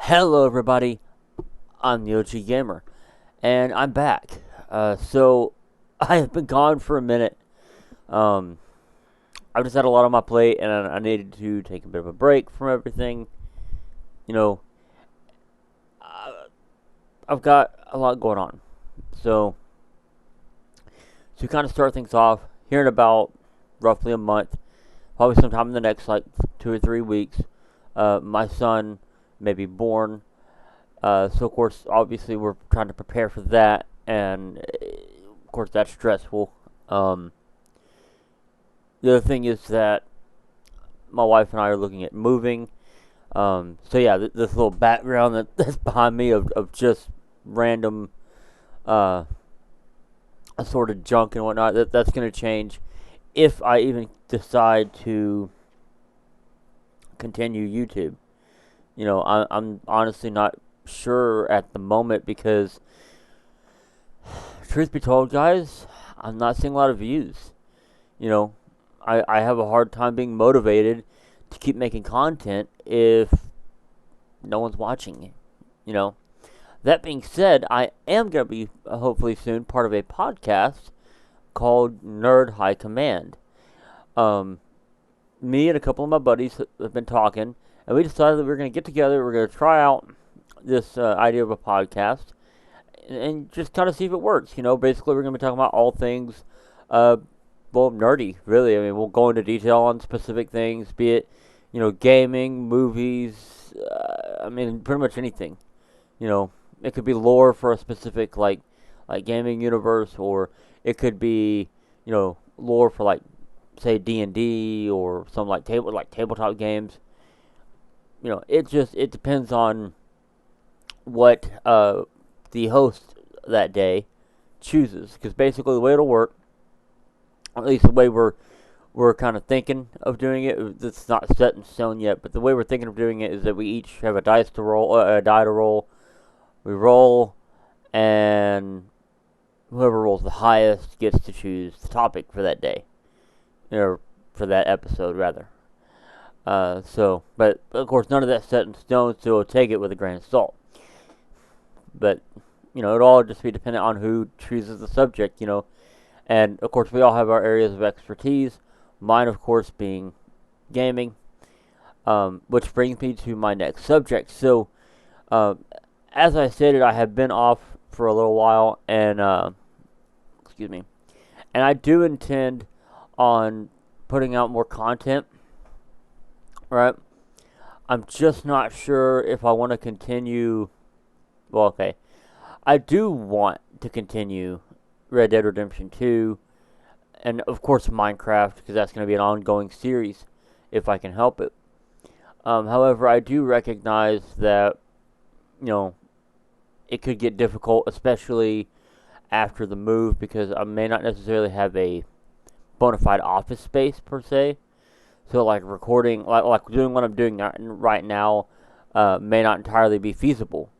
Hello, everybody. I'm the OG Gamer, and I'm back. So I have been gone for a minute. Um, I've just had a lot on my plate, and I needed to take a bit of a break from everything. You know, uh, I've got a lot going on. So to kind of start things off, here in about roughly a month, probably sometime in the next like 2 or 3 weeks, my son may be born. So of course, obviously, we're trying to prepare for that, and of course, that's stressful. Um, the other thing is that my wife and I are looking at moving. So yeah, this little background that's behind me of just random uh, assorted junk and whatnot, that's going to change if I even decide to continue YouTube. I'm honestly not sure at the moment because, truth be told, guys, I'm not seeing a lot of views. You know, I have a hard time being motivated to keep making content if no one's watching. You know, that being said, I am going to be hopefully soon part of a podcast called Nerd High Command. Um, Me and a couple of my buddies have been talking, and we decided that we are going to get together. We're going to try out this idea of a podcast and just kind of see if it works. Basically, we're going to be talking about all things, uh, well, nerdy, really. I mean, we'll go into detail on specific things, be it, gaming, movies, I mean, pretty much anything. You know, it could be lore for a specific, like gaming universe, or it could be, lore for, like, say, D&D, or some, like tabletop games. It depends on what, the host that day chooses. Because basically, the way it'll work, at least the way we're kind of thinking of doing it. It's not set in stone yet, but the way we're thinking of doing it is that we each have a dice to roll, a die to roll. We roll, and whoever rolls the highest gets to choose the topic for that day, or for that episode, rather. But of course, none of that's set in stone, so take it with a grain of salt. But it'll all just be dependent on who chooses the subject. And of course, we all have our areas of expertise. Mine, of course, being gaming. Which brings me to my next subject. So, uh, as I stated, I have been off for a little while, and excuse me, and I do intend on putting out more content. Right? I'm just not sure if I want to continue. Well, okay, I do want to continue Red Dead Redemption 2, and of course Minecraft, because that's going to be an ongoing series if I can help it. However, I do recognize that, you know, it could get difficult, especially after the move, because I may not necessarily have a bona fide office space per se. So, like recording, like doing what I'm doing right now, may not entirely be feasible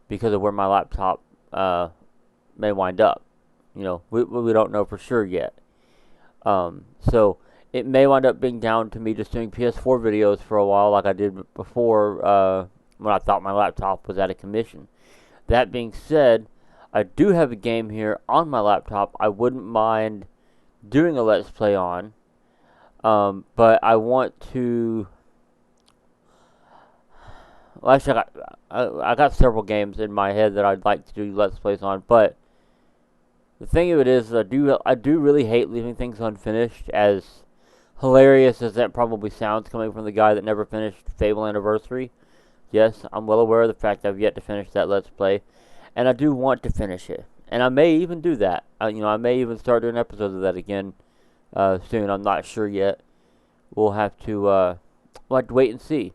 because of where my laptop may wind up. We don't know for sure yet. So it may wind up being down to me just doing PS4 videos for a while, like I did before when I thought my laptop was out of commission. That being said, I do have a game here on my laptop I wouldn't mind doing a Let's Play on, but I want to. Well, actually, I got several games in my head that I'd like to do Let's Plays on, but the thing of it is, I do really hate leaving things unfinished. As hilarious as that probably sounds, coming from the guy that never finished Fable Anniversary. Yes, I'm well aware of the fact I've yet to finish that Let's Play, and I do want to finish it, and I may even do that. I may even start doing episodes of that again soon. I'm not sure yet. We'll have to wait and see.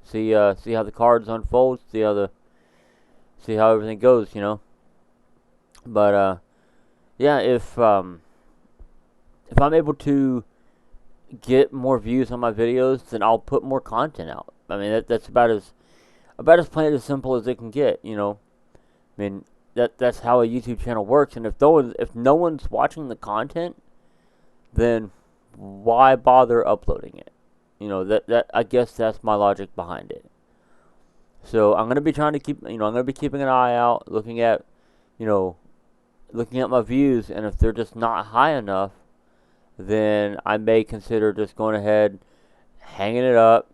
See how the cards unfold. See how everything goes. But yeah, if I'm able to get more views on my videos, then I'll put more content out. I mean, that's about as plain and simple as it can get. I mean, that's how a YouTube channel works. And if no one's watching the content, then why bother uploading it? That I guess that's my logic behind it. So I'm gonna be trying to keep, I'm gonna be keeping an eye out, you know, looking at my views, and if they're just not high enough, then I may consider just going ahead, hanging it up.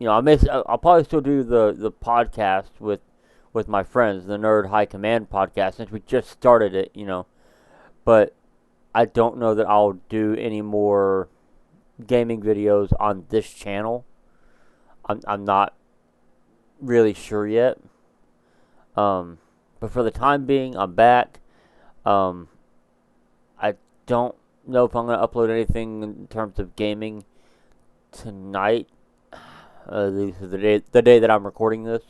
I'll probably still do the podcast with my friends, the Nerd High Command podcast, since we just started it, But I don't know that I'll do any more gaming videos on this channel. I'm not really sure yet. But for the time being, I'm back. I don't know if I'm gonna upload anything in terms of gaming tonight. This is the day that I'm recording this,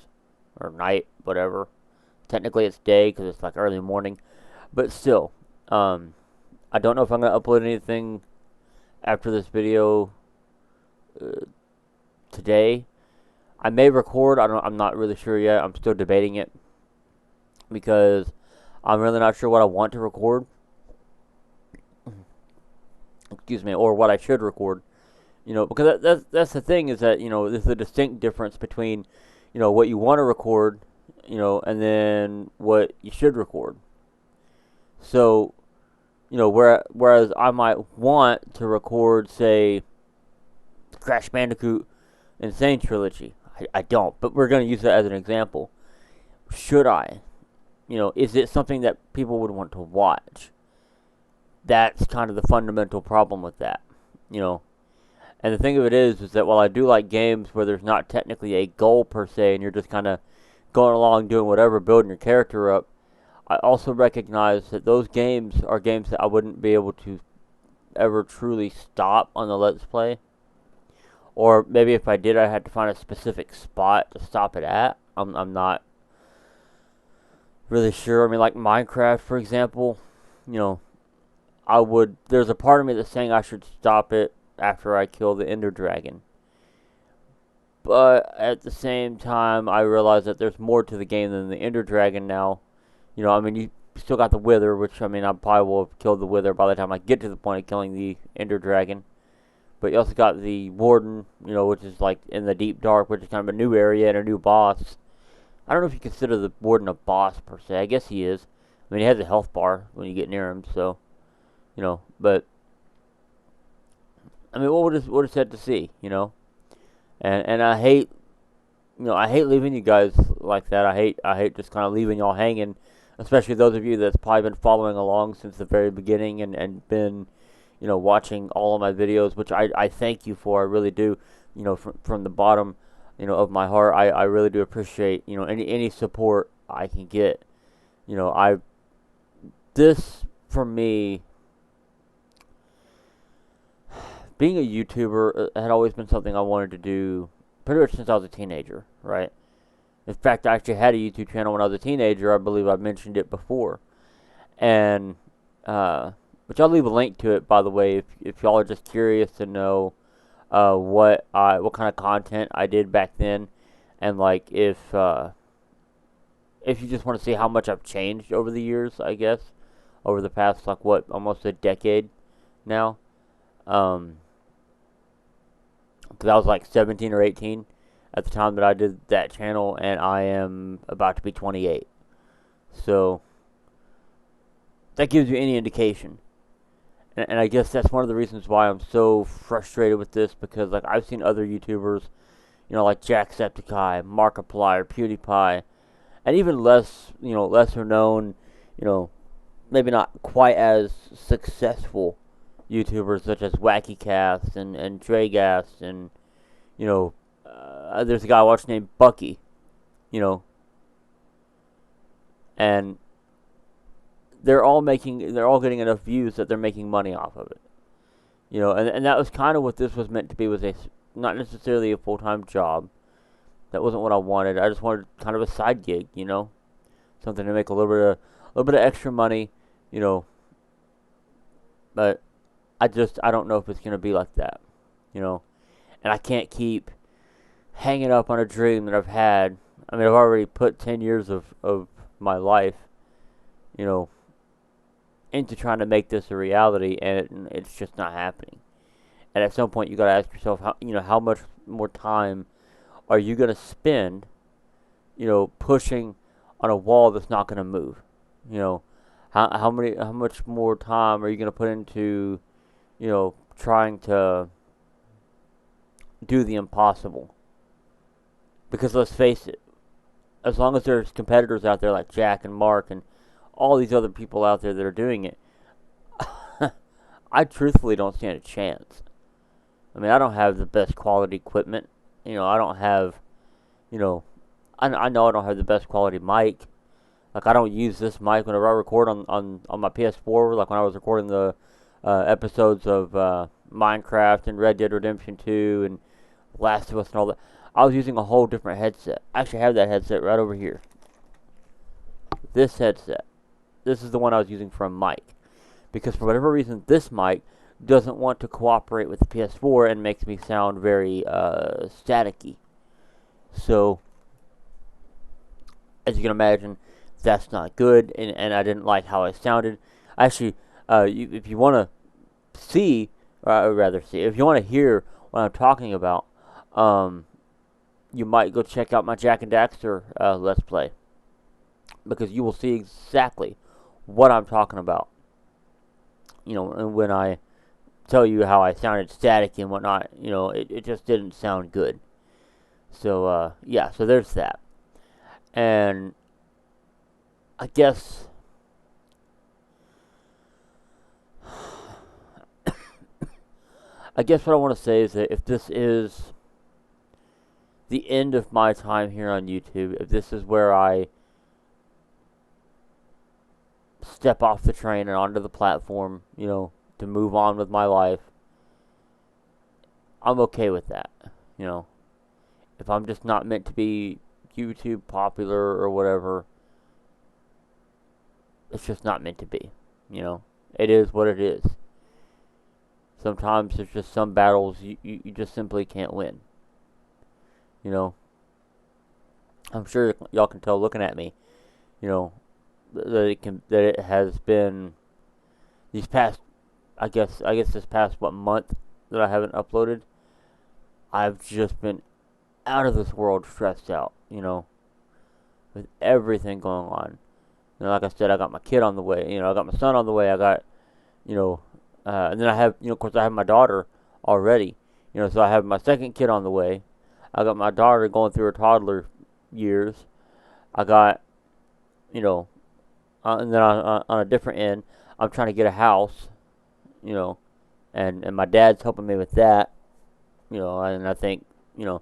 or night, whatever. Technically, it's day because it's like early morning, but still, I don't know if I'm gonna upload anything after this video today. I may record. I'm not really sure yet. I'm still debating it because I'm really not sure what I want to record. Excuse me, or what I should record. Because that's the thing is that there's a distinct difference between what you want to record, and then what you should record. So, whereas I might want to record, say, Crash Bandicoot Insane Trilogy. I don't, but we're going to use that as an example. Should I? Is it something that people would want to watch? That's kind of the fundamental problem with that, And the thing of it is that while I do like games where there's not technically a goal per se, and you're just kind of going along doing whatever, building your character up, I also recognize that those games are games that I wouldn't be able to ever truly stop on the Let's Play. Or maybe if I did, I had to find a specific spot to stop it at. I'm not really sure. I mean, like Minecraft, for example, there's a part of me that's saying I should stop it after I kill the Ender Dragon. But at the same time, I realize that there's more to the game than the Ender Dragon now. You still got the Wither, which, I probably will have killed the Wither by the time I get to the point of killing the Ender Dragon. But you also got the Warden, which is like in the Deep Dark, which is kind of a new area and a new boss. I don't know if you consider the Warden a boss, per se. I guess he is. He has a health bar when you get near him, so, but, what is that to see, And I hate, I hate leaving you guys like that. I hate just kind of leaving y'all hanging, especially those of you that's probably been following along since the very beginning and been, watching all of my videos, which I thank you for. I really do, from the bottom, of my heart. I really do appreciate, any support I can get. This, for me, being a YouTuber had always been something I wanted to do pretty much since I was a teenager, right? In fact, I actually had a YouTube channel when I was a teenager. I believe I mentioned it before. And, which I'll leave a link to it, by the way, if y'all are just curious to know what kind of content I did back then. And, like, if you just want to see how much I've changed over the years, I guess, over the past, like, almost a decade now. Because I was like 17 or 18 at the time that I did that channel, and I am about to be 28. So, that gives you any indication. And I guess that's one of the reasons why I'm so frustrated with this, because, like, I've seen other YouTubers, like Jacksepticeye, Markiplier, PewDiePie, and even lesser known, maybe not quite as successful YouTubers such as WackyCast and Dragast, and there's a guy I watch named Bucky, and they're all getting enough views that they're making money off of it, and that was kind of what this was meant to be, was not necessarily a full-time job. That wasn't what I wanted. I just wanted kind of a side gig, something to make a little bit of extra money, but I don't know if it's going to be like that, and I can't keep hanging up on a dream that I've had. I've already put 10 years of my life, into trying to make this a reality, and it's just not happening. And at some point, you got to ask yourself, how much more time are you going to spend, pushing on a wall that's not going to move. You know, how much more time are you going to put into, trying to do the impossible? Because let's face it, as long as there's competitors out there like Jack and Mark and all these other people out there that are doing it, I truthfully don't stand a chance. I mean, I don't have the best quality equipment. I don't have, you know, I know I don't have the best quality mic. Like, I don't use this mic whenever I record on my PS4, like when I was recording the episodes of Minecraft and Red Dead Redemption 2 and Last of Us and all that. I was using a whole different headset. I actually have that headset right over here. This headset. This is the one I was using for a mic. Because for whatever reason, this mic doesn't want to cooperate with the PS4 and makes me sound very staticky. So, as you can imagine, that's not good, and I didn't like how I sounded. Actually, if you want to see, or I would rather see, if you want to hear what I'm talking about, you might go check out my Jak and Daxter Let's Play. Because you will see exactly what I'm talking about. And when I tell you how I sounded static and whatnot, it just didn't sound good. So, yeah, so there's that. And I guess what I want to say is that if this is the end of my time here on YouTube, if this is where I step off the train and onto the platform, to move on with my life, I'm okay with that. If I'm just not meant to be YouTube popular or whatever, it's just not meant to be. It is what it is. Sometimes there's just some battles you just simply can't win. I'm sure y'all can tell looking at me, that it has been these past, I guess this past month that I haven't uploaded. I've just been out of this world stressed out, with everything going on. Like I said, I got my kid on the way, I got my son on the way, I got, and then I have, of course I have my daughter already, so I have my second kid on the way. I got my daughter going through her toddler years. I got, and then on a different end, I'm trying to get a house, and my dad's helping me with that, and I think, and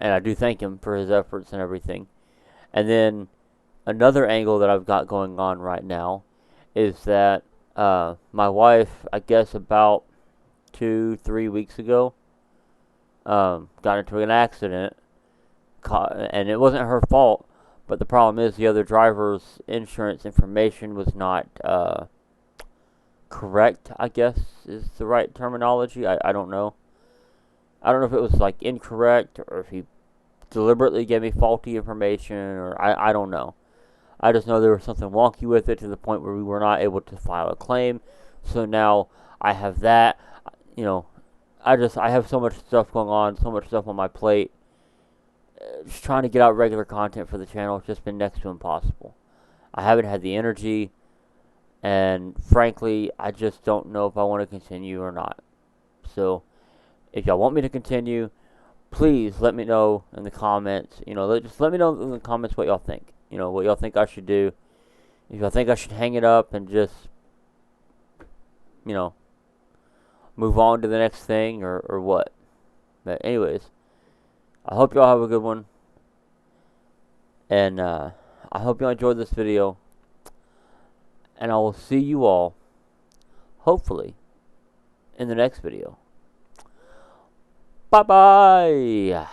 I do thank him for his efforts and everything. And then another angle that I've got going on right now is that my wife, I guess about 2-3 weeks ago, got into an accident, and it wasn't her fault, but the problem is the other driver's insurance information was not correct, I guess is the right terminology. I don't know. I don't know if it was like incorrect or if he deliberately gave me faulty information, or I don't know. I just know there was something wonky with it to the point where we were not able to file a claim. So now I have that. I have so much stuff going on, so much stuff on my plate. Just trying to get out regular content for the channel has just been next to impossible. I haven't had the energy, and frankly, I just don't know if I want to continue or not. So, if y'all want me to continue, please let me know in the comments. Just let me know in the comments what y'all think. What y'all think I should do. If y'all think I should hang it up and just, move on to the next thing or what. But anyways, I hope y'all have a good one. And I hope y'all enjoyed this video. And I will see you all, hopefully, in the next video. Bye-bye.